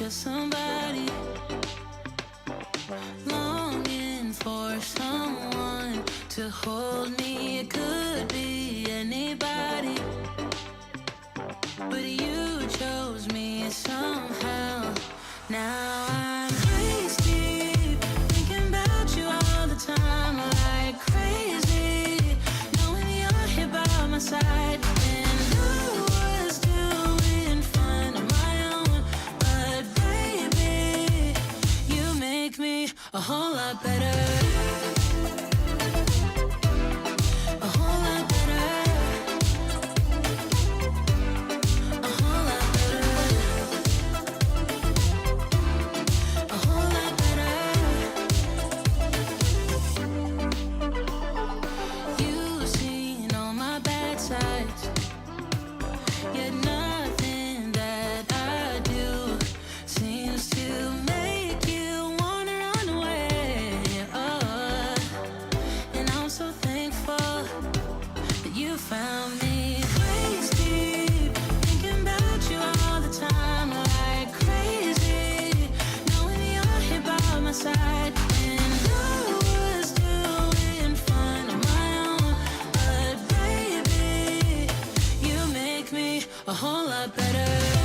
to somebody, longing for someone to hold me. It could be anybody, but you chose me somehow. Now I'm waist deep, thinking about you all the time, like crazy, knowing you're here by my side. And I was doing fine on my own, but baby, you make me a whole lot better. A whole lot better. A whole lot better. A whole lot better. You've seen all my bad sides, yet nothing that I do seems to make you wanna run away. Oh, and I'm so thankful that you found me. Waist deep, thinking about you all the time, like crazy, knowing you're here by my side. And I was doing fine on my own, but baby, you make me a whole lot better.